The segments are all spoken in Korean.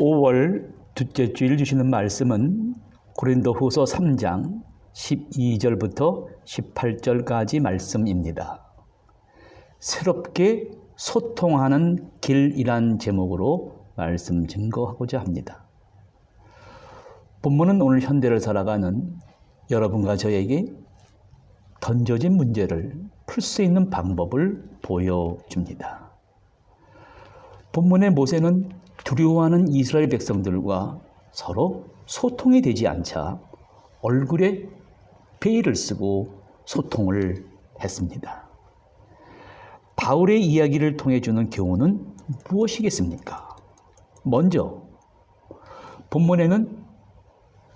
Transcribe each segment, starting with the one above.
5월 둘째 주일 주시는 말씀은 고린도후서 3장 12절부터 18절까지 말씀입니다. 새롭게 소통하는 길이란 제목으로 말씀 증거하고자 합니다. 본문은 오늘 현대를 살아가는 여러분과 저에게 던져진 문제를 풀 수 있는 방법을 보여줍니다. 본문의 모세는 두려워하는 이스라엘 백성들과 서로 소통이 되지 않자 얼굴에 베일을 쓰고 소통을 했습니다. 바울의 이야기를 통해 주는 교훈은 무엇이겠습니까? 먼저 본문에는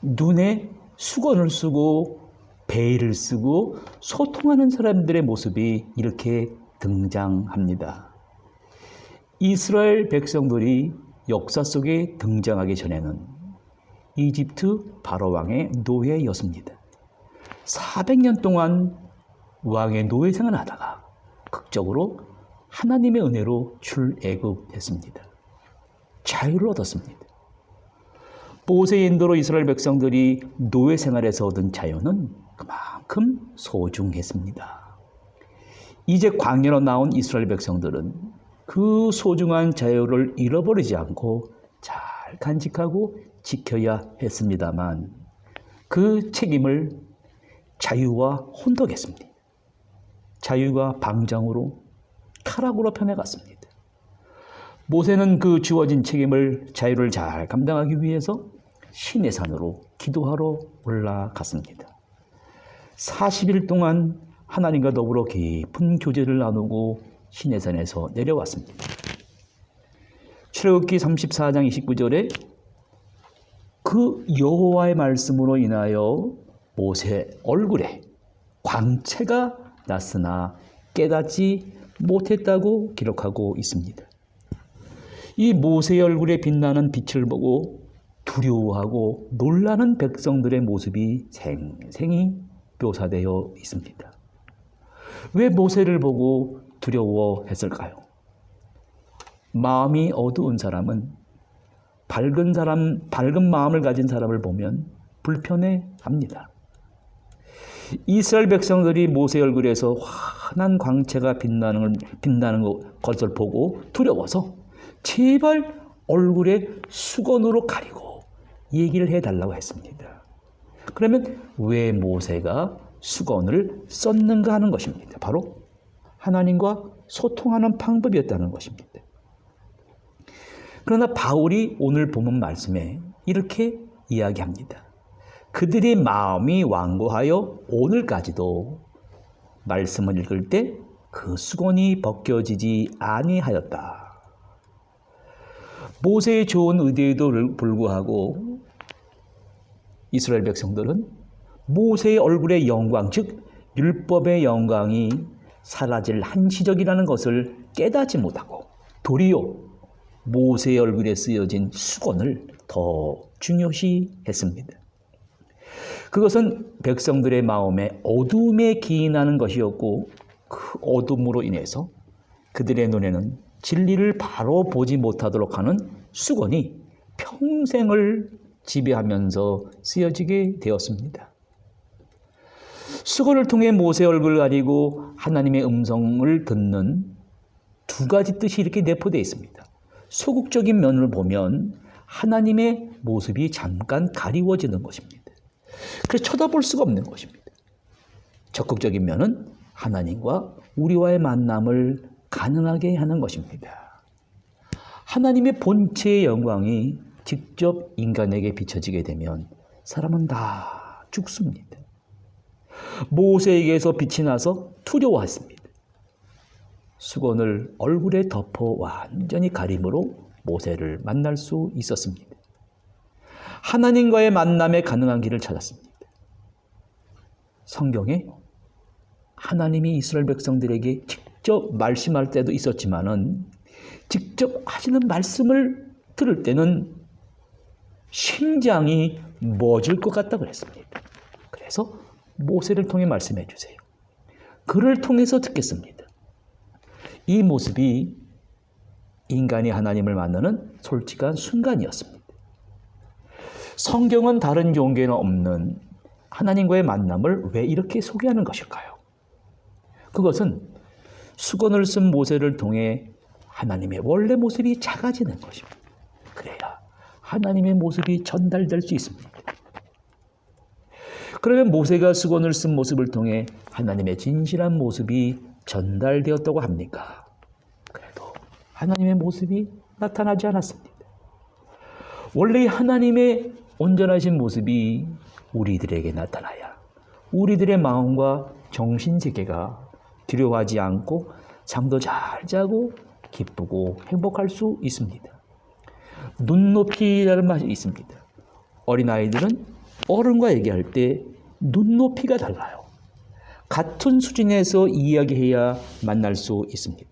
눈에 수건을 쓰고 베일을 쓰고 소통하는 사람들의 모습이 이렇게 등장합니다. 이스라엘 백성들이 역사 속에 등장하기 전에는 이집트 바로 왕의 노예였습니다. 400년 동안 왕의 노예 생활을 하다가 극적으로 하나님의 은혜로 출애굽했습니다. 자유를 얻었습니다. 모세의 인도로 이스라엘 백성들이 노예 생활에서 얻은 자유는 그만큼 소중했습니다. 이제 광야로 나온 이스라엘 백성들은 그 소중한 자유를 잃어버리지 않고 잘 간직하고 지켜야 했습니다만 그 책임을 자유와 혼동했습니다. 자유가 방장으로 타락으로 변해갔습니다. 모세는 그 주어진 책임을 자유를 잘 감당하기 위해서 시내 산으로 기도하러 올라갔습니다. 40일 동안 하나님과 더불어 깊은 교제를 나누고 시내 산에서 내려왔습니다. 출애굽기 34장 29절에 그 여호와의 말씀으로 인하여 모세 얼굴에 광채가 났으나 깨닫지 못했다고 기록하고 있습니다. 이 모세의 얼굴에 빛나는 빛을 보고 두려워하고 놀라는 백성들의 모습이 생생히 묘사되어 있습니다. 왜 모세를 보고 두려워했을까요? 마음이 어두운 사람은 밝은 마음을 가진 사람을 보면 불편해합니다. 이스라엘 백성들이 모세 얼굴에서 환한 광채가 빛나는 것을 보고 두려워서 제발 얼굴에 수건으로 가리고 얘기를 해달라고 했습니다. 그러면 왜 모세가 수건을 썼는가 하는 것입니다. 바로 하나님과 소통하는 방법이었다는 것입니다. 그러나 바울이 오늘 본문 말씀에 이렇게 이야기합니다. 그들의 마음이 완고하여 오늘까지도 말씀을 읽을 때 그 수건이 벗겨지지 아니하였다. 모세의 좋은 의도에도 불구하고 이스라엘 백성들은 모세의 얼굴의 영광, 즉 율법의 영광이 사라질 한시적이라는 것을 깨닫지 못하고 도리어 모세의 얼굴에 쓰여진 수건을 더 중요시했습니다. 그것은 백성들의 마음에 어둠에 기인하는 것이었고 그 어둠으로 인해서 그들의 눈에는 진리를 바로 보지 못하도록 하는 수건이 평생을 지배하면서 쓰여지게 되었습니다. 수건을 통해 모세 얼굴을 가리고 하나님의 음성을 듣는 두 가지 뜻이 이렇게 내포되어 있습니다. 소극적인 면을 보면 하나님의 모습이 잠깐 가리워지는 것입니다. 그래서 쳐다볼 수가 없는 것입니다. 적극적인 면은 하나님과 우리와의 만남을 가능하게 하는 것입니다. 하나님의 본체의 영광이 직접 인간에게 비춰지게 되면 사람은 다 죽습니다. 모세에게서 빛이 나서 두려워했습니다. 수건을 얼굴에 덮어 완전히 가림으로 모세를 만날 수 있었습니다. 하나님과의 만남에 가능한 길을 찾았습니다. 성경에 하나님이 이스라엘 백성들에게 직접 말씀할 때도 있었지만은 직접 하시는 말씀을 들을 때는 심장이 멎을 것 같다 그랬습니다. 그래서 모세를 통해 말씀해 주세요. 그를 통해서 듣겠습니다. 이 모습이 인간이 하나님을 만나는 솔직한 순간이었습니다. 성경은 다른 종교에는 없는 하나님과의 만남을 왜 이렇게 소개하는 것일까요? 그것은 수건을 쓴 모세를 통해 하나님의 원래 모습이 작아지는 것입니다. 그래야 하나님의 모습이 전달될 수 있습니다. 그러면 모세가 수건을 쓴 모습을 통해 하나님의 진실한 모습이 전달되었다고 합니까? 그래도 하나님의 모습이 나타나지 않았습니다. 원래 하나님의 온전하신 모습이 우리들에게 나타나야 우리들의 마음과 정신세계가 두려워하지 않고 잠도 잘 자고 기쁘고 행복할 수 있습니다. 눈높이라는 말이 있습니다. 어린아이들은 어른과 얘기할 때 눈높이가 달라요. 같은 수준에서 이야기해야 만날 수 있습니다.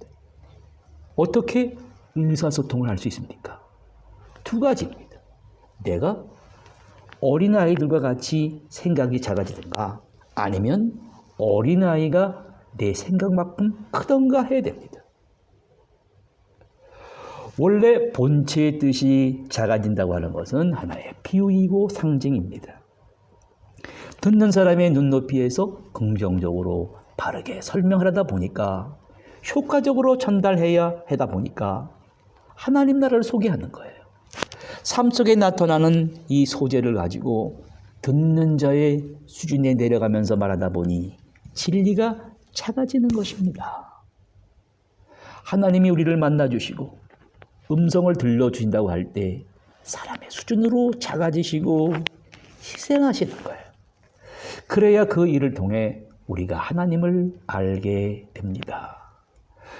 어떻게 의사소통을 할 수 있습니까? 두 가지입니다. 내가 어린아이들과 같이 생각이 작아지든가 아니면 어린아이가 내 생각만큼 크던가 해야 됩니다. 원래 본체의 뜻이 작아진다고 하는 것은 하나의 비유이고 상징입니다. 듣는 사람의 눈높이에서 긍정적으로 바르게 설명을 하다 보니까 효과적으로 전달해야 하다 보니까 하나님 나라를 소개하는 거예요. 삶 속에 나타나는 이 소재를 가지고 듣는 자의 수준에 내려가면서 말하다 보니 진리가 작아지는 것입니다. 하나님이 우리를 만나주시고 음성을 들려주신다고 할 때 사람의 수준으로 작아지시고 희생하시는 거예요. 그래야 그 일을 통해 우리가 하나님을 알게 됩니다.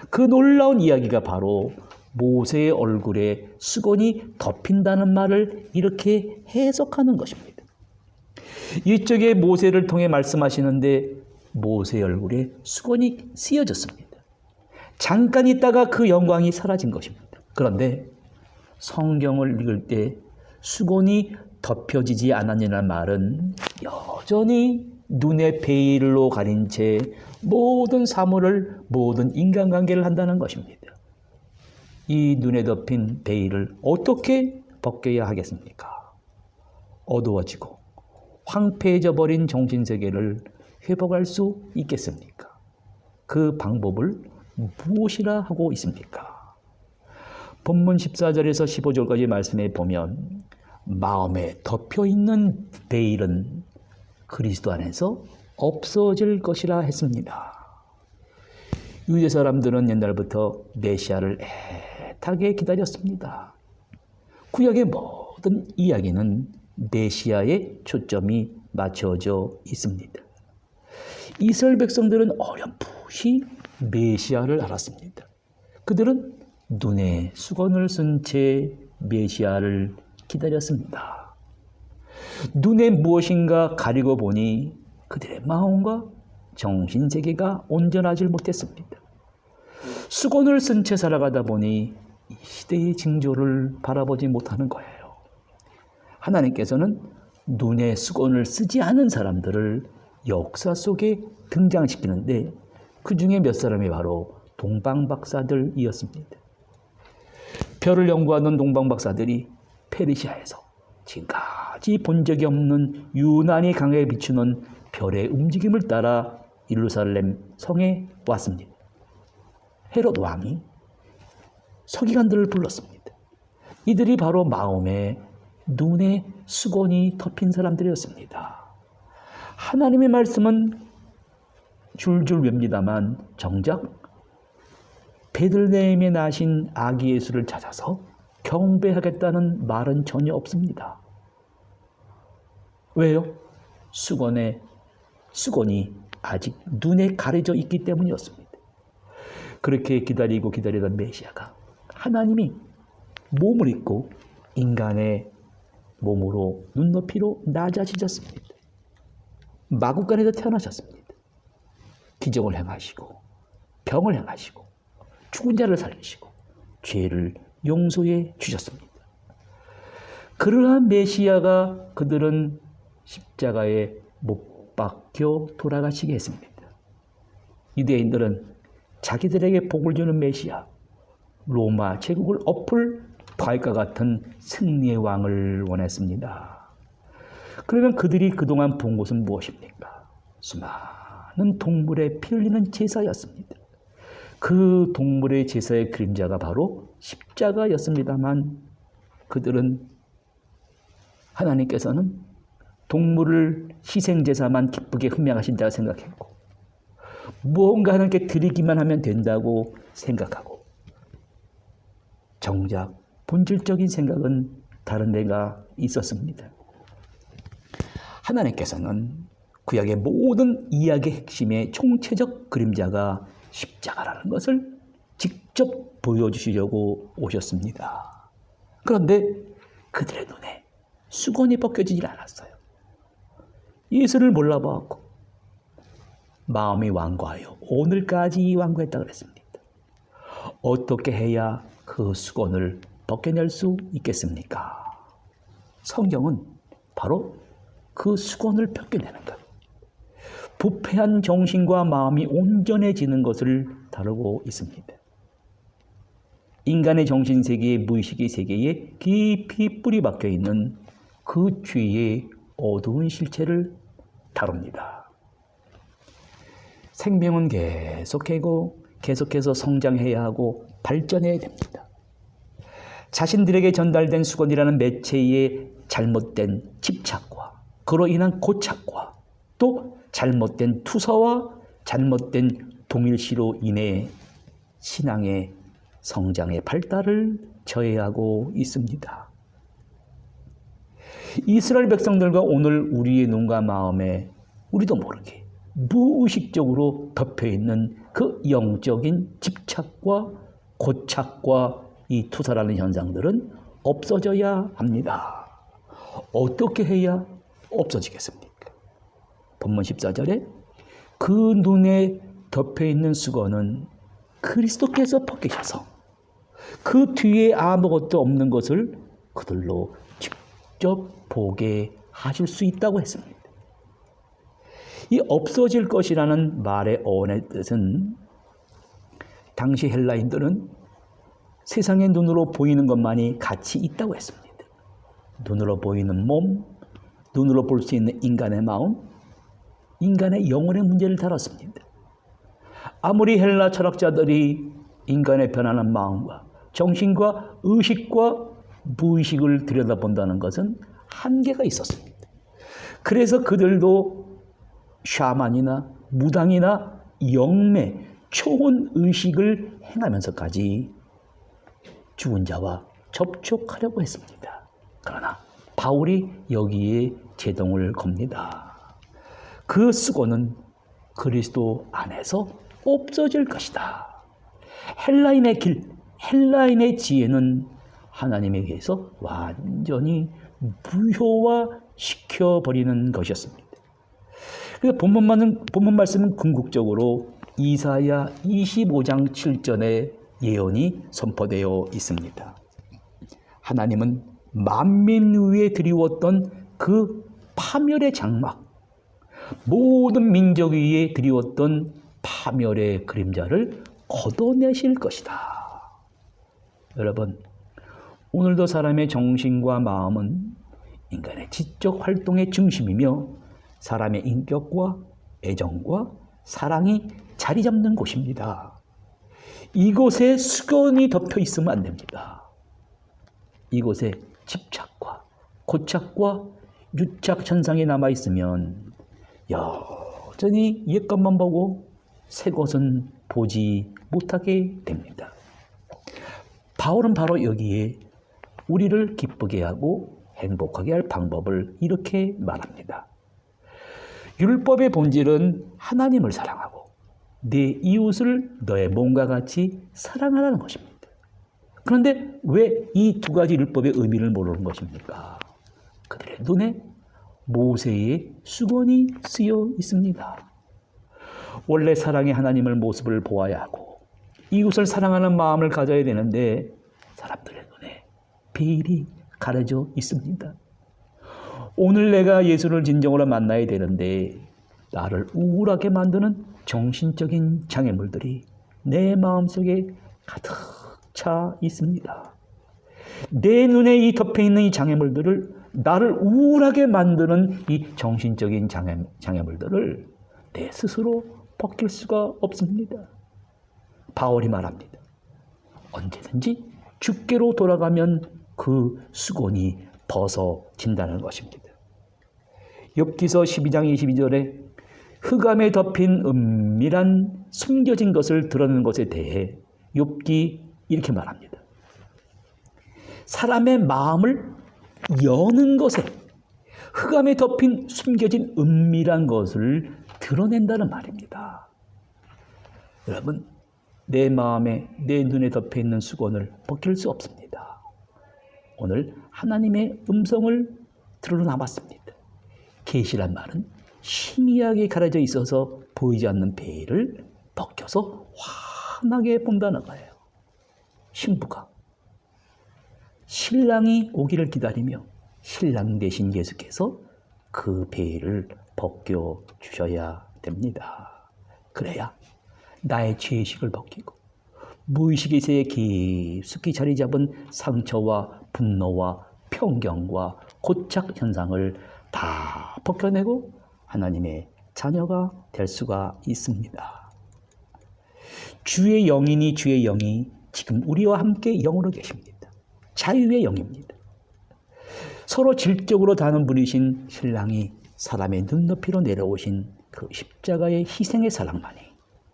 그 놀라운 이야기가 바로 모세의 얼굴에 수건이 덮인다는 말을 이렇게 해석하는 것입니다. 이쪽에 모세를 통해 말씀하시는데 모세의 얼굴에 수건이 씌어졌습니다. 잠깐 있다가 그 영광이 사라진 것입니다. 그런데 성경을 읽을 때 수건이 덮여지지 않았냐는 말은 여전히 눈의 베일로 가린 채 모든 사물을 모든 인간관계를 한다는 것입니다. 이 눈에 덮인 베일을 어떻게 벗겨야 하겠습니까? 어두워지고 황폐해져 버린 정신세계를 회복할 수 있겠습니까? 그 방법을 무엇이라 하고 있습니까? 본문 14절에서 15절까지 말씀에 보면 마음에 덮여있는 베일은 그리스도 안에서 없어질 것이라 했습니다. 유대 사람들은 옛날부터 메시아를 애타게 기다렸습니다. 구약의 모든 이야기는 메시아에 초점이 맞춰져 있습니다. 이스라엘 백성들은 어렴풋이 메시아를 알았습니다. 그들은 눈에 수건을 쓴 채 메시아를 기다렸습니다. 눈에 무엇인가 가리고 보니 그들의 마음과 정신세계가 온전하지 못했습니다. 수건을 쓴 채 살아가다 보니 이 시대의 징조를 바라보지 못하는 거예요. 하나님께서는 눈에 수건을 쓰지 않은 사람들을 역사 속에 등장시키는데 그 중에 몇 사람이 바로 동방박사들이었습니다. 별을 연구하는 동방박사들이 페르시아에서 지금까지 본 적이 없는 유난히 강하게 비추는 별의 움직임을 따라 예루살렘 성에 왔습니다. 헤롯 왕이 서기관들을 불렀습니다. 이들이 바로 마음에 눈에 수건이 덮인 사람들이었습니다. 하나님의 말씀은 줄줄 웹니다만 정작 베들레헴에 나신 아기 예수를 찾아서 경배하겠다는 말은 전혀 없습니다. 왜요? 수건이 아직 눈에 가려져 있기 때문이었습니다. 그렇게 기다리던 메시아가 하나님이 몸을 입고 인간의 몸으로 눈높이로 낮아지셨습니다. 마구간에서 태어나셨습니다. 기적을 행하시고 병을 행하시고 죽은 자를 살리시고 죄를 용서해 주셨습니다. 그러한 메시아가 그들은 십자가에 못 박혀 돌아가시게 했습니다. 유대인들은 자기들에게 복을 주는 메시아, 로마 제국을 엎을 바위과 같은 승리의 왕을 원했습니다. 그러면 그들이 그동안 본 것은 무엇입니까? 수많은 동물의 피 흘리는 제사였습니다. 그 동물의 제사의 그림자가 바로 십자가였습니다만 그들은 하나님께서는 동물을 희생제사만 기쁘게 흠양하신다고 생각했고 무언가 하나님께 드리기만 하면 된다고 생각하고 정작 본질적인 생각은 다른 데가 있었습니다. 하나님께서는 구약의 모든 이야기의 핵심의 총체적 그림자가 십자가라는 것을 직접 보여주시려고 오셨습니다. 그런데 그들의 눈에 수건이 벗겨지질 않았어요. 예수를 몰라보았고 마음이 완고하여 오늘까지 완고했다고 그랬습니다. 어떻게 해야 그 수건을 벗겨낼 수 있겠습니까? 성경은 바로 그 수건을 벗겨내는 것, 부패한 정신과 마음이 온전해지는 것을 다루고 있습니다. 인간의 정신세계의 무의식의 세계에 깊이 뿌리박혀 있는 그 죄의 어두운 실체를 다룹니다. 생명은 계속해서 성장해야 하고 발전해야 됩니다. 자신들에게 전달된 수건이라는 매체의 잘못된 집착과 그로 인한 고착과 또 잘못된 투서와 잘못된 동일시로 인해 신앙의 성장의 발달을 저해하고 있습니다. 이스라엘 백성들과 오늘 우리의 눈과 마음에 우리도 모르게 무의식적으로 덮여있는 그 영적인 집착과 고착과 이 투사라는 현상들은 없어져야 합니다. 어떻게 해야 없어지겠습니까? 본문 14절에 그 눈에 덮여있는 수건은 그리스도께서 벗기셔서 그 뒤에 아무것도 없는 것을 그들로 직접 보게 하실 수 있다고 했습니다. 이 없어질 것이라는 말의 어원의 뜻은 당시 헬라인들은 세상의 눈으로 보이는 것만이 가치 있다고 했습니다. 눈으로 보이는 몸, 눈으로 볼 수 있는 인간의 마음, 인간의 영혼의 문제를 다뤘습니다. 아무리 헬라 철학자들이 인간의 변하는 마음과 정신과 의식과 무의식을 들여다본다는 것은 한계가 있었습니다. 그래서 그들도 샤만이나 무당이나 영매, 초혼 의식을 행하면서까지 죽은 자와 접촉하려고 했습니다. 그러나 바울이 여기에 제동을 겁니다. 그 수고는 그리스도 안에서 없어질 것이다. 헬라인의 길, 헬라인의 지혜는 하나님에게서 완전히 무효화시켜버리는 것이었습니다. 그래서 본문 말씀은 궁극적으로 이사야 25장 7절의 예언이 선포되어 있습니다. 하나님은 만민 위에 드리웠던 그 파멸의 장막, 모든 민족 위에 드리웠던 파멸의 그림자를 걷어내실 것이다. 여러분, 오늘도 사람의 정신과 마음은 인간의 지적 활동의 중심이며 사람의 인격과 애정과 사랑이 자리 잡는 곳입니다. 이곳에 수건이 덮여 있으면 안 됩니다. 이곳에 집착과 고착과 유착 현상이 남아 있으면 여전히 옛 것만 보고 새 것은 보지 못하게 됩니다. 바울은 바로 여기에 우리를 기쁘게 하고 행복하게 할 방법을 이렇게 말합니다. 율법의 본질은 하나님을 사랑하고 네 이웃을 너의 몸과 같이 사랑하라는 것입니다. 그런데 왜 이 두 가지 율법의 의미를 모르는 것입니까? 그들의 눈에 모세의 수건이 쓰여 있습니다. 원래 사랑의 하나님을 모습을 보아야 하고 이웃을 사랑하는 마음을 가져야 되는데 사람들의 눈에 베일이 가려져 있습니다. 오늘 내가 예수를 진정으로 만나야 되는데 나를 우울하게 만드는 정신적인 장애물들이 내 마음속에 가득 차 있습니다. 내 눈에 이 덮여 있는 이 장애물들을, 나를 우울하게 만드는 이 정신적인 장애물들을 내 스스로 벗길 수가 없습니다. 바울이 말합니다. 언제든지 주께로 돌아가면 그 수곤이 벗어진다는 것입니다. 욥기서 12장 22절에 흑암에 덮인 은밀한 숨겨진 것을 드러내는 것에 대해 욥기 이렇게 말합니다. 사람의 마음을 여는 것에 흑암에 덮인 숨겨진 은밀한 것을 드러낸다는 말입니다. 여러분, 내 마음에, 내 눈에 덮여 있는 수건을 벗길 수 없습니다. 오늘 하나님의 음성을 드러나봤습니다. 계시란 말은 희미하게 가려져 있어서 보이지 않는 베일을 벗겨서 환하게 본다는 거예요. 신부가 신랑이 오기를 기다리며 신랑 대신 예수께서 그 베일을 벗겨 주셔야 됩니다. 그래야 나의 죄의식을 벗기고 무의식에서의 깊숙이 자리 잡은 상처와 분노와 편견과 고착 현상을 다 벗겨내고 하나님의 자녀가 될 수가 있습니다. 주의 영이니 주의 영이 지금 우리와 함께 영으로 계십니다. 자유의 영입니다. 서로 질적으로 다른 분이신 신랑이 사람의 눈높이로 내려오신 그 십자가의 희생의 사랑만이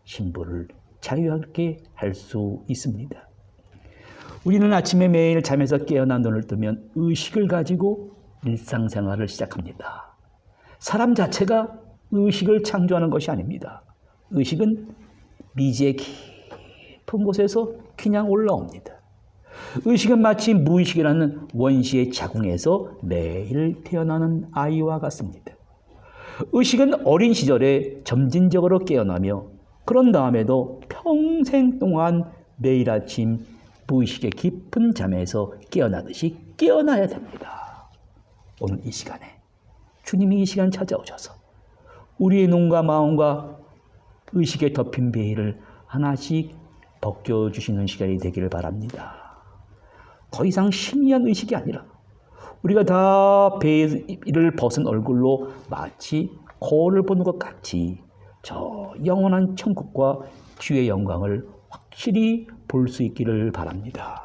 신부를 자유하게 할 수 있습니다. 우리는 아침에 매일 잠에서 깨어나 눈을 뜨면 의식을 가지고 일상생활을 시작합니다. 사람 자체가 의식을 창조하는 것이 아닙니다. 의식은 미지의 깊은 곳에서 그냥 올라옵니다. 의식은 마치 무의식이라는 원시의 자궁에서 매일 태어나는 아이와 같습니다. 의식은 어린 시절에 점진적으로 깨어나며 그런 다음에도 평생 동안 매일 아침 무의식의 깊은 잠에서 깨어나듯이 깨어나야 됩니다. 오늘 이 시간에 주님이 이 시간 찾아오셔서 우리의 눈과 마음과 의식에 덮인 베일을 하나씩 벗겨주시는 시간이 되기를 바랍니다. 더 이상 희미한 의식이 아니라 우리가 다 베일을 벗은 얼굴로 마치 거울을 보는 것 같이 저 영원한 천국과 주의 영광을 확실히 볼 수 있기를 바랍니다.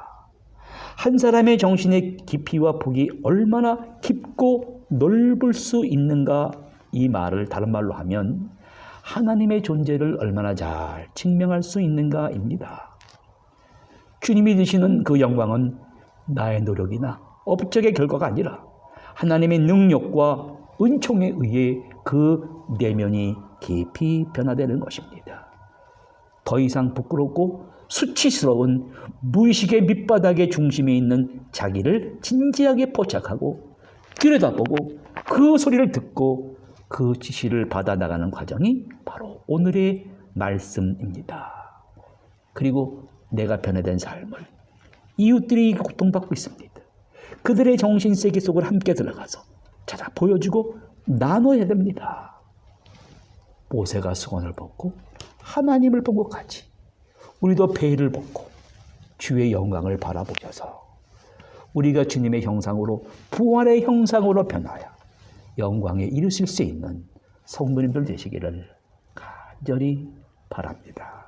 한 사람의 정신의 깊이와 폭이 얼마나 깊고 넓을 수 있는가, 이 말을 다른 말로 하면 하나님의 존재를 얼마나 잘 증명할 수 있는가입니다. 주님이 주시는 그 영광은 나의 노력이나 업적의 결과가 아니라 하나님의 능력과 은총에 의해 그 내면이 깊이 변화되는 것입니다. 더 이상 부끄럽고 수치스러운 무의식의 밑바닥의 중심에 있는 자기를 진지하게 포착하고 들여다보고 그 소리를 듣고 그 지시를 받아나가는 과정이 바로 오늘의 말씀입니다. 그리고 내가 변화된 삶을 이웃들이 고통받고 있습니다. 그들의 정신세계 속을 함께 들어가서 찾아 보여주고 나눠야 됩니다. 모세가 수건을 벗고 하나님을 본 것 같이 우리도 베일을 벗고 주의 영광을 바라보셔서 우리가 주님의 형상으로, 부활의 형상으로 변하여 영광에 이르실 수 있는 성도님들 되시기를 간절히 바랍니다.